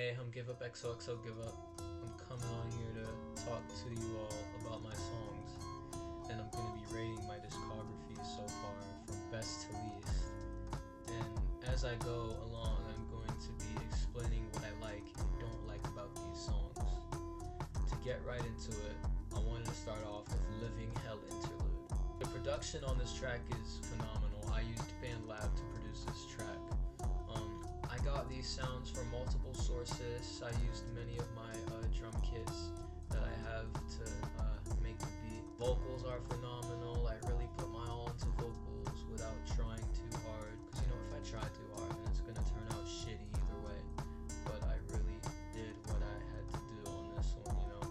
Hey, I'm Give Up XOXO Give Up. I'm coming on here to talk to you all about my songs, and I'm going to be rating my discography so far from best to least. And as I go along, I'm going to be explaining what I like and don't like about these songs. To get right into it, I wanted to start off with Living Hell Interlude. The production on this track is phenomenal. I used BandLab to produce this track. I got these sounds from multiple sources. I used many of my drum kits that I have to make the beat. Vocals are phenomenal. I really put my all into vocals without trying too hard. Because you know, if I try too hard, then it's going to turn out shitty either way. But I really did what I had to do on this one, you know.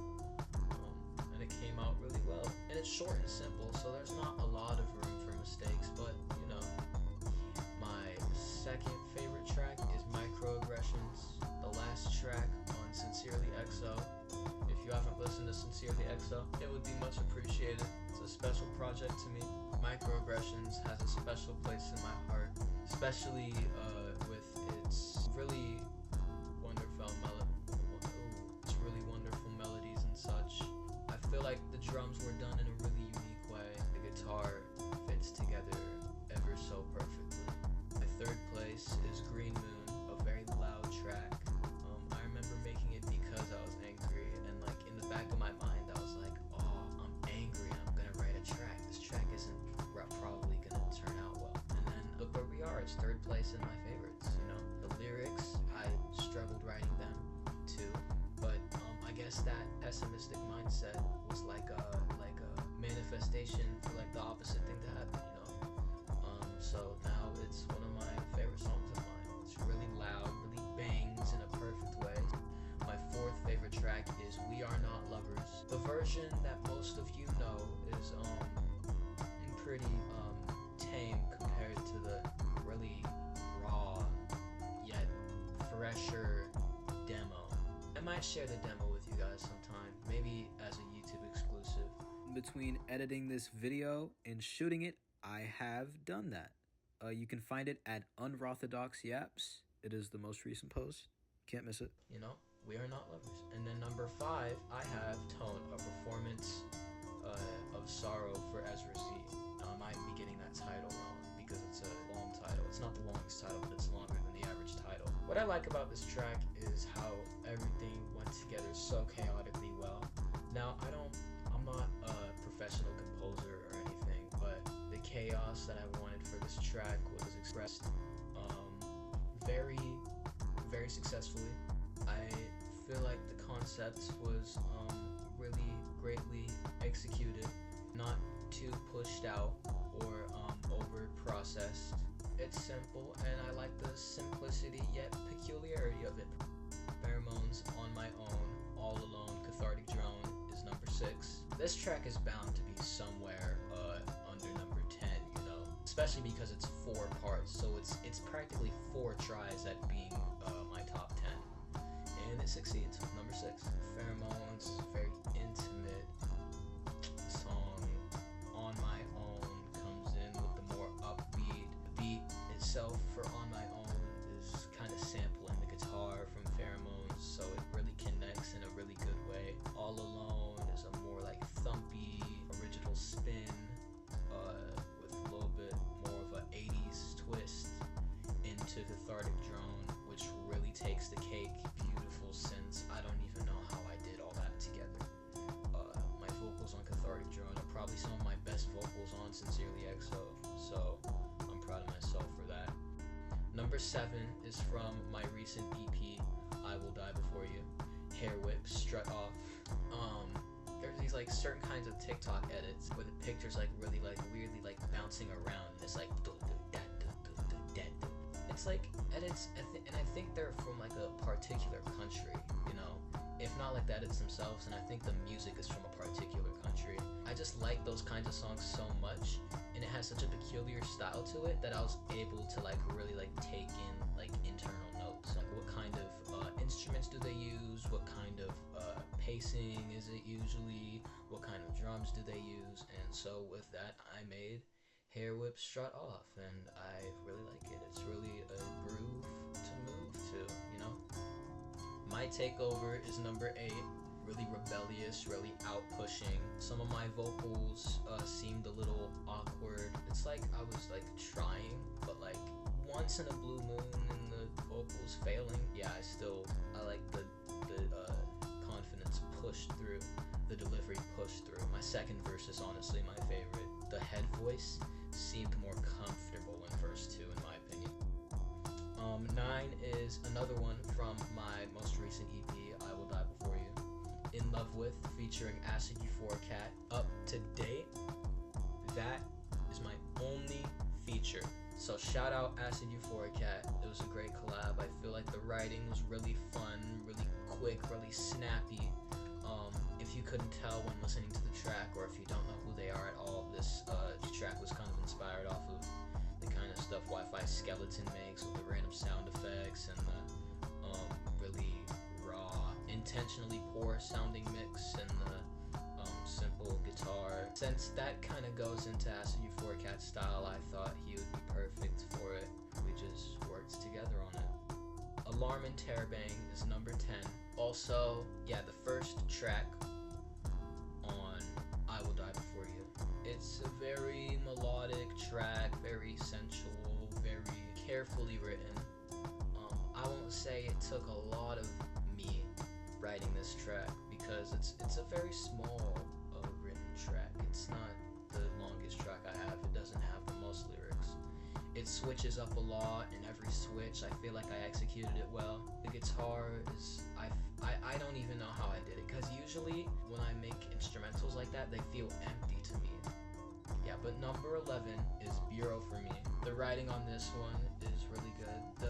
And it came out really well. And it's short and simple, so there's not a lot of room for mistakes. But, you know, my second favorite track is Microaggressions, the last track on Sincerely XO. If you haven't listened to Sincerely XO, it would be much appreciated. It's a special project to me. Microaggressions has a special place in my heart, especially with its really wonderful melodies and such. I feel like the drums were done in a really unique way. The guitar fits together ever so perfectly. My third place is Green Moon, a very loud track. I remember making it because I was angry, and like in the back of my mind I was like, oh, I'm angry, I'm gonna write a track. This track isn't probably gonna turn out well. And then look where we are, it's third place in my favorites, you know. The lyrics, I struggled writing them too, but I guess that pessimistic mindset was like a manifestation for like the opposite thing to happen, you know. So now it's one of my favorite songs of mine. It's really loud, really bangs in a perfect way. My fourth favorite track is We Are Not Lovers. The version that most of you know is pretty tame compared to the really raw yet fresher demo. I might share the demo with you guys sometime, maybe as a YouTube exclusive. Between editing this video and shooting it, I have done that. You can find it at Unorthodox Yaps. It is the most recent post. Can't miss it. You know, We Are Not Lovers. And then number 5, I have Tone, a performance of sorrow for Ezra Z. Now, I might be getting that title wrong because it's a long title. It's not the longest title, but it's longer than the average title. What I like about this track is how everything went together so chaotically well. Now, I'm not a professional composer or anything, but the chaos that I wanted for this track was expressed very, very successfully. I feel like the concept was really greatly executed, not too pushed out or over processed. It's simple, and I like the simplicity yet peculiarity of it. Pheromones, On My Own, All Alone, Cathartic Drone is number 6. This track is bound to be somewhere under number 10, you know, especially because it's 4 parts, so it's practically 4 tries at being my top 10, and it succeeds. Number 6, Pheromones, very intimate song. On My Own comes in with the more upbeat. The beat itself for On My Own is kind of sampling the guitar from Pheromones, so it really connects in a really good way. All Alone is a more like thumpy original spin with a little bit more of an 80s twist into Cathartic Drone, which really takes the cake. Beautiful synths. I don't even know how I did all that together. My vocals on Cathartic Drone are probably some of my best vocals on Sincerely XO, so I'm proud of myself for that. Number 7 is from my recent EP, I Will Die Before You. Hair whip, strut off. There's these like certain kinds of TikTok edits where the picture's like really like weirdly like bouncing around, and it's like it's like edits, and I think they're from like a particular country, you know, if not like the edits themselves, and I think the music is from a particular country. I just like those kinds of songs so much, and it has such a peculiar style to it that I was able to like really like take in like internal notes, like what kind of instruments do they use, what kind of pacing is it usually, what kind of drums do they use, and so with that I made Hair Whip Strut Off, and I really like it. It's really a groove to move to, you know. I Take Over is number 8. Really rebellious, really out-pushing. Some of my vocals seemed a little awkward. It's like I was like trying, but like once in a blue moon and the vocals failing. Yeah, I like the confidence pushed through, the delivery pushed through. My second verse is honestly my favorite. The head voice seemed more comfortable in verse 2 in my opinion. 9 is another one from my most recent EP, I Will Die Before You. In Love With, featuring Acid Euphoric Cat. Up to date, that is my only feature. So shout out Acid Euphoric Cat. It was a great collab. I feel like the writing was really fun, really quick, really snappy. If you couldn't tell when listening to the track, or if you don't know who they are at all, this track was kind of inspired off of the kind of stuff Wi-Fi Skeleton makes with the random sound effects and the really raw, intentionally poor sounding mix and the simple guitar. Since that kind of goes into Acid Euphoric Cat style, I thought he would be perfect for it. We just worked together on it. Alarm and Terror Bang is number 10. Also, yeah, the first track on I Will Die Before You. It's a very melodic track, very sensual, very carefully written. I won't say it took a lot of me writing this track because it's a very small written track. It's not the longest track I have. It doesn't have the most lyrics. It switches up a lot in every switch. I feel like I executed it well. The guitar is, I don't even know how I did it, because usually when I make instrumentals like that, they feel empty to me. Yeah, but number 11 is Bureau for me. The writing on this one is really good.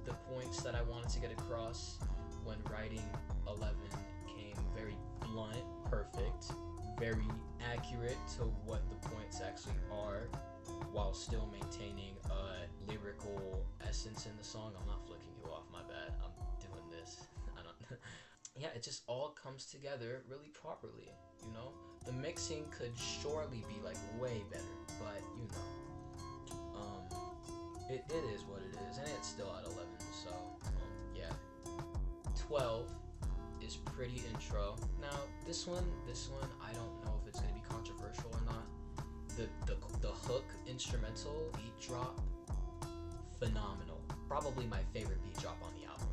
The points that I wanted to get across when writing 11 came very blunt, perfect, very accurate to what the points actually are, while still maintaining a lyrical essence in the song. I'm not flicking you off, my bad. I'm doing this. I don't. Yeah, it just all comes together really properly, you know? The mixing could surely be like way better, but you know. It is what it is, and it's still at 11, so yeah. 12 is Pretty Intro. Now, this one, I don't know if it's gonna be controversial or not. The hook instrumental beat drop, phenomenal. Probably my favorite beat drop on the album.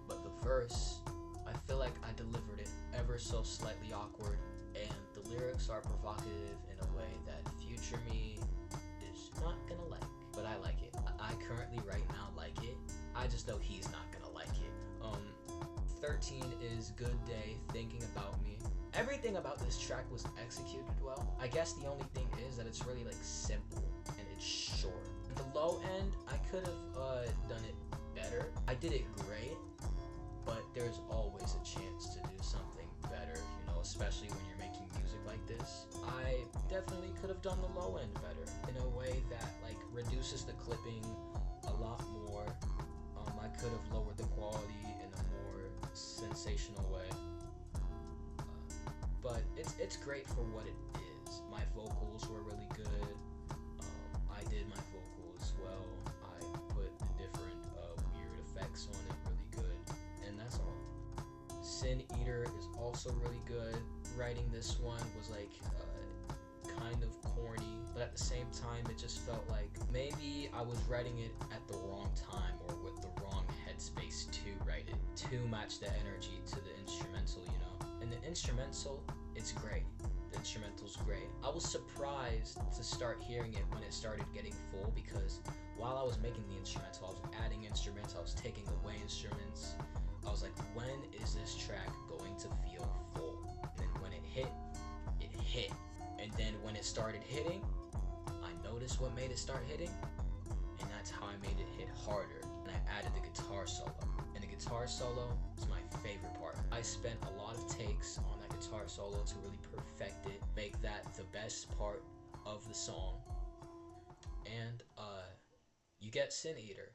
But the verse, I feel like I delivered it ever so slightly awkward, and the lyrics are provocative in a way that future me is not gonna like. But I like it. I currently right now like it. I just know he's not gonna like it. 13 is Good Day, Thinking About Me. Everything about this track was executed well. I guess the only thing is that it's really like simple and it's short. The low end, I could have done it better. I did it great, but there's always a chance to do something better, you know, especially when you're making music like this. I definitely could have done the low end better in a way that like reduces the clipping a lot more. I could have lowered the quality in a more sensational way. But it's great for what it is. My vocals were really good. I did my vocals well. I put the different weird effects on it really good. And that's all. Sin Eater is also really good. Writing this one was like kind of corny, but at the same time it just felt like maybe I was writing it at the wrong time or with the wrong headspace to write it, to match the energy to the instrumental, you know. And the instrumental, it's great. The instrumental's great. I was surprised to start hearing it when it started getting full, because while I was making the instrumental, I was adding instruments, I was taking away instruments. I was like, when is this track going to feel full? And then when it hit, it hit. And then when it started hitting, I noticed what made it start hitting, and that's how I made it hit harder. And I added the guitar solo. And the guitar solo is my favorite part. I spent a lot of takes on that guitar solo to really perfect it, make that the best part of the song. And you get Sin Eater.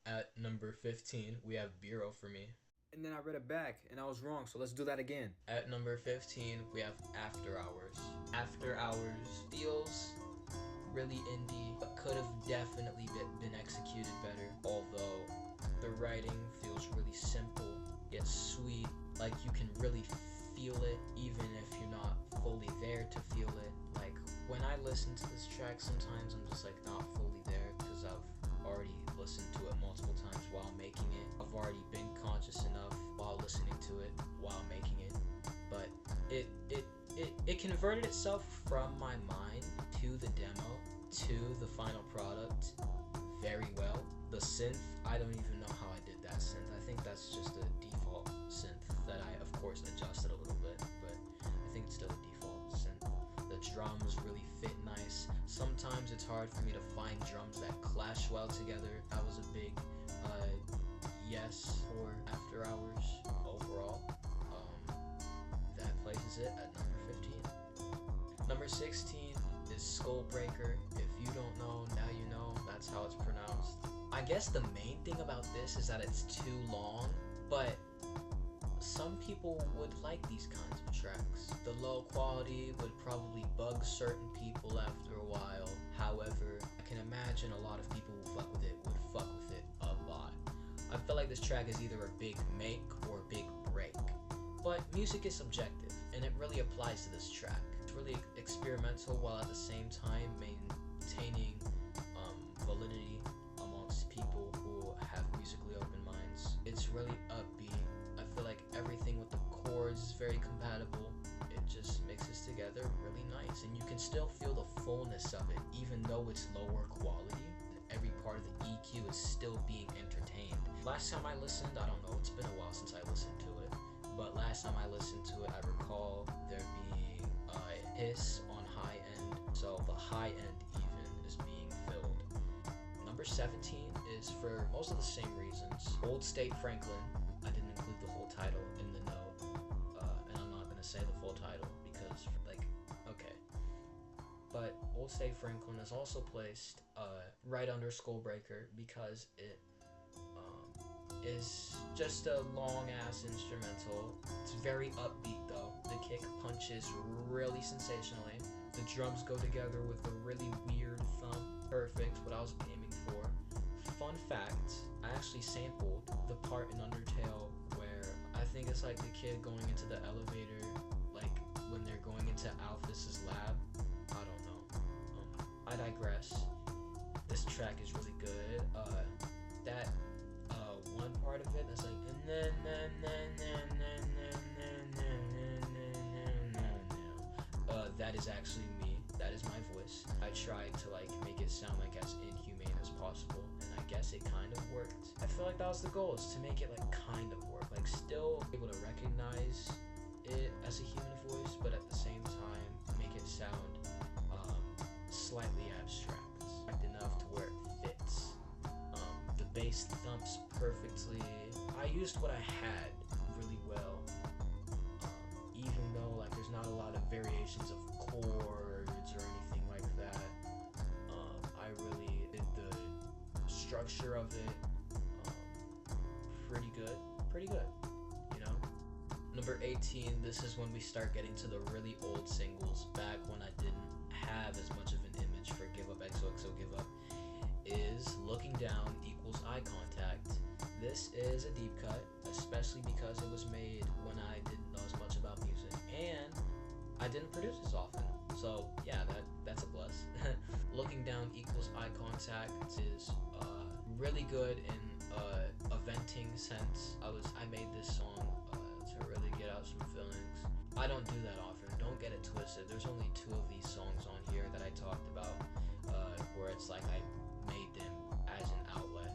At number 15, we have Bureau for Me. And then I read it back, and I was wrong, so let's do that again. At number 15, we have After Hours. After Hours feels really indie, but could have definitely been executed better. Although the writing feels really simple, yet it's sweet, like you can really feel it even if you're not fully there to feel it. Like when I listen to this track, sometimes I'm just like not fully there because I've already listened to it multiple times while making it. I've already been conscious enough while listening to it while making it, but it converted itself from my mind to the demo to the final product very well. The synth, I don't even know how I did that synth. I think that's just a default synth that I of course adjusted a little bit, but I think it's still a default synth. The drums really fit nice. Sometimes it's hard for me to find drums that clash well together. That was a big yes for After Hours overall. That places it at number 15. Number 16 is Skullbreaker. If you don't know, now you know. That's how it's pronounced. I guess the main thing about this is that it's too long, but some people would like these kinds of tracks. The low quality would probably bug certain people after a while. However, I can imagine a lot of people who fuck with it would fuck with it a lot. I feel like this track is either a big make or a big break. But music is subjective, and it really applies to this track. It's really experimental while at the same time maintaining validity amongst people who have musically open minds. It's really upbeat. I feel like everything with the chords is very compatible. It just mixes together really nice, and you can still feel the fullness of it even though it's lower quality. Every part of the EQ is still being entertained. Last time I listened, I don't know, it's been a while since I listened to it, but last time I listened to it, I recall there being a hiss on high end, so the high end even is being filled. Number 17 is for most of the same reasons. Old State Franklin. I didn't include the whole title in the note, and I'm not gonna say the full title because, like, okay. But Old State Franklin is also placed right under Skullbreaker because it is just a long ass instrumental. It's very upbeat though. The kick punches really sensationally. The drums go together with a really weird thump. Perfect, what I was aiming for. Fun fact, I actually sampled the part in Undertale where I think it's like the kid going into the elevator, like when they're going into Alphys's lab. I don't know. I digress. This track is really good. That one part of it that's like that is actually me. That is my voice. I tried to like make it sound like as inhumane as possible, and I guess it kind of worked. I feel like that was the goal, is to make it like kind of work, like still able to recognize it as a human voice, but at the same time make it sound slightly abstract enough to where it fits. The bass thumps perfectly. I used what I had really well, even though like there's not a lot of variations of chords or anything like that. I really did the structure of it pretty good, you know. Number 18, this is when we start getting to the really old singles, back when I didn't have as much of an image for Give Up XOXO Give Up, is Looking Down Equals Eye Contact. This is a deep cut, especially because it was made when I didn't know as much about music, and I didn't produce as often, so yeah, that's a plus. Looking Down Equals Eye Contact is really good in a venting sense. I made this song to really get out some feelings. I don't do that often, don't get it twisted. There's only 2 of these songs on here that I talked about where it's like I made them as an outlet.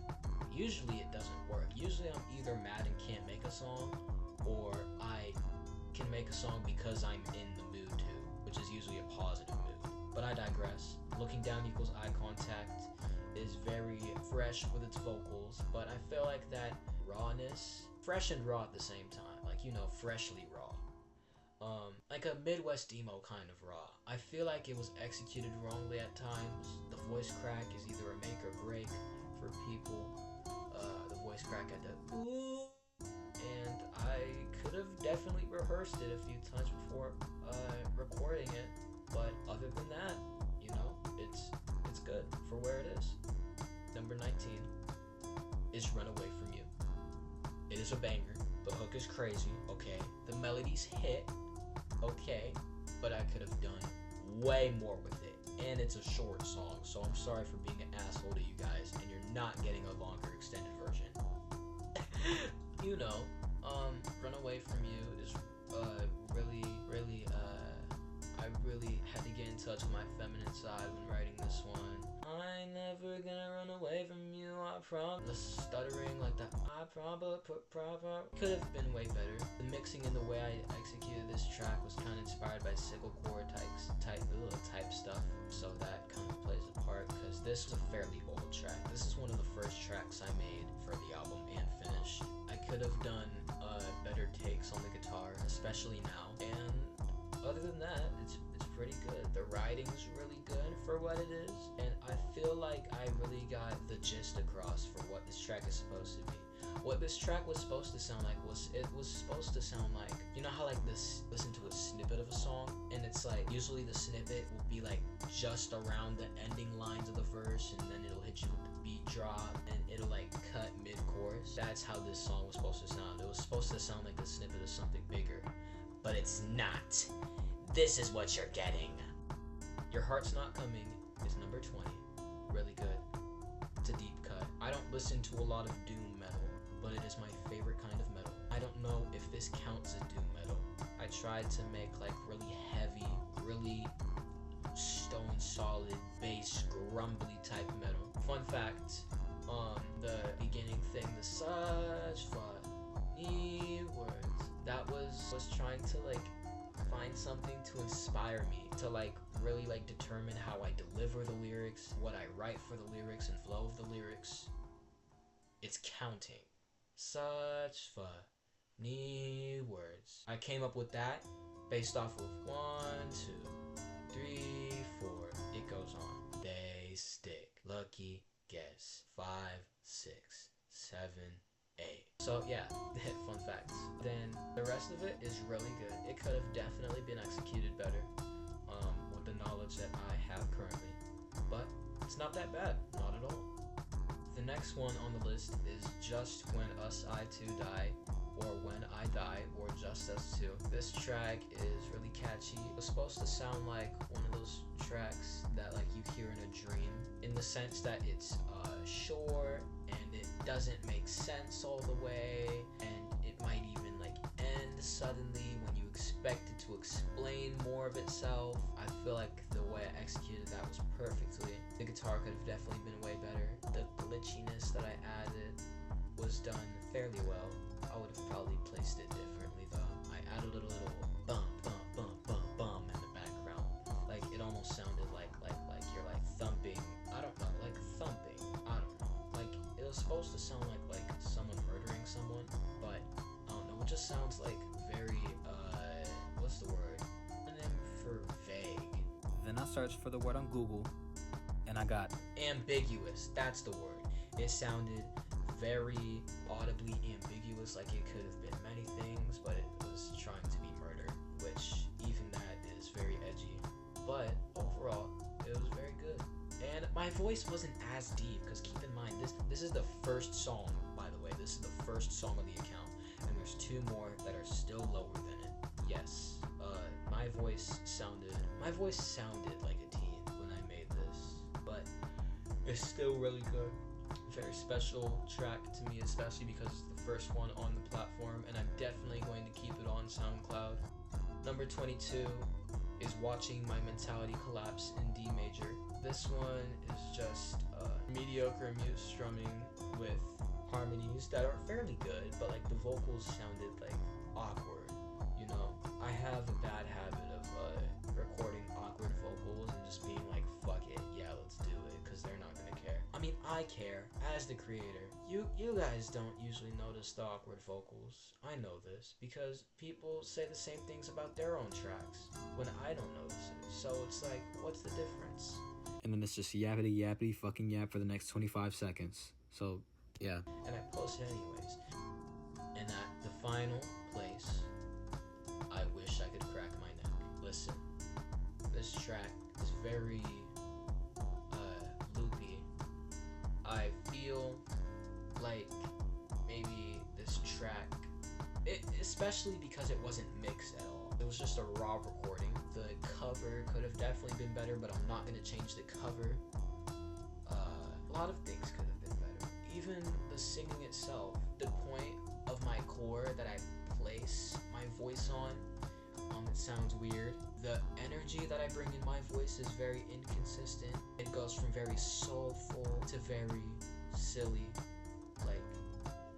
Usually it doesn't work. Usually I'm either mad and can't make a song, or I can make a song because I'm in the mood to, which is usually a positive mood. But I digress. Looking Down Equals Eye Contact is very fresh with its vocals, but I feel like that rawness, fresh and raw at the same time, like, you know, freshly raw. Like a Midwest emo kind of raw. I feel like it was executed wrongly at times. The voice crack is either a make or break for people. The voice crack at the ooh, and I could have definitely rehearsed it a few times before recording it, but other than that, you know, it's good for where it is. Number 19 is Run Away From You. It is a banger. The hook is crazy, okay. The melodies hit, okay. But I could have done way more with it. And it's a short song, so I'm sorry for being an asshole to you guys, and you're not getting a longer extended version. You know, Run Away From You is really, I really had to get in touch with my feminine side when writing this one. I ain't never gonna run away from you, I promise. The stuttering like that, I proper could have been way better. The mixing and the way I executed this track was kind of inspired by sickle chord type stuff, so that kind of plays a part because this was a fairly old track. This is one of the first tracks I made for the album and finished. I could have done better takes on the guitar, especially now, and other than that, it's pretty good. The writing's really good for what it is, and I feel like I really got the gist across for what this track is supposed to be. What this track was supposed to sound like was supposed to sound like, you know how like listen to a snippet of a song, and it's like usually the snippet will be like just around the ending lines of the verse, and then it'll hit you with the beat drop, and it'll like cut mid-chorus. That's how this song was supposed to sound. It was supposed to sound like a snippet of something bigger, but it's not. This is what you're getting. Your Heart's Not Coming is number 20. Really good. It's a deep cut. I don't listen to a lot of doom metal, but it is my favorite kind of metal. I don't know if this counts as doom metal. I tried to make like really heavy, really stone solid, bass, grumbly type metal. Fun fact, the beginning thing, the such funny words, that was trying to like find something to inspire me to like really like determine how I deliver the lyrics, what I write for the lyrics and flow of the lyrics. It's counting. Such funny words. I came up with that based off of 1, 2, 3, 4. It goes on. They stick. Lucky guess. 5, 6, 7, 8. So yeah, fun facts. Then the rest of it is really good. It could have definitely been executed better with the knowledge that I have currently, but it's not that bad, not at all. The next one on the list is Just When Us I Two Die, or When I Die, or Just Us Two. This track is really catchy. It's supposed to sound like one of those tracks that like you hear in a dream, in the sense that it's short and it doesn't make sense all the way, and it might even like end suddenly when you expect it to explain more of itself. I feel like the way I executed that was perfectly. The guitar could have definitely been way better. The glitchiness that I added was done fairly well. I would have probably placed it differently though. I added a little bump, bump, bump, bump, bump in the background. Like it almost sounded like you're like thumping. I don't know, like thumping. I don't know. Like it was supposed to sound like someone murdering someone, but I don't know. It just sounds like very what's the word? For vague. Then I searched for the word on Google, and I got ambiguous. That's the word. It sounded very audibly ambiguous, like it could have been many things, but it was trying to be murder, which even that is very edgy. But overall, it was very good. And my voice wasn't as deep, because keep in mind, this is the first song, by the way. This is the first song on the account, and there's 2 more that are still lower than it. Yes, my voice sounded like a teen when I made this, but it's still really good. Very special track to me, especially because it's the first one on the platform, and I'm definitely going to keep it on SoundCloud. Number 22 is Watching My Mentality Collapse in D major. This one is just mediocre mute strumming with harmonies that are fairly good, but like the vocals sounded like awkward. You know, I have a bad habit of recording awkward vocals and just being like, fuck it, yeah, let's do it, because they're not gonna care. I mean, I care as the creator. You guys don't usually notice the awkward vocals. I know this because people say the same things about their own tracks when I don't notice it. So it's like, what's the difference? and then it's just yappity fucking yap for the next 25 seconds. So yeah. And I post it anyways. And at the final place, I wish I could crack my neck. Listen, this track is very loopy. I feel like maybe this track especially because it wasn't mixed at all. It was just a raw recording. The cover could have definitely been better, but I'm not going to change the cover. A lot of things could have been better. Even the singing itself, the point of my core that I place my voice on, it sounds weird. The energy that I bring in my voice is very inconsistent. It goes from very soulful to very silly. Like,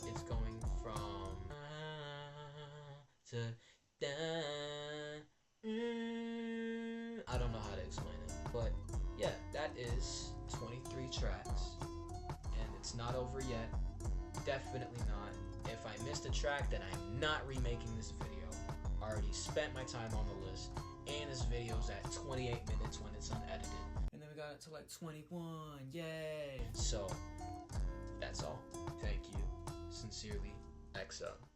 it's going from to I don't know how to explain it, but yeah, that is 23 tracks, and it's not over yet. Definitely not. If I missed a track, then I'm not remaking this video. I already spent my time on the list, and this video's at 28 minutes when it's unedited. And then we got it to like 21, yay! So, that's all. Thank you. Sincerely, XO.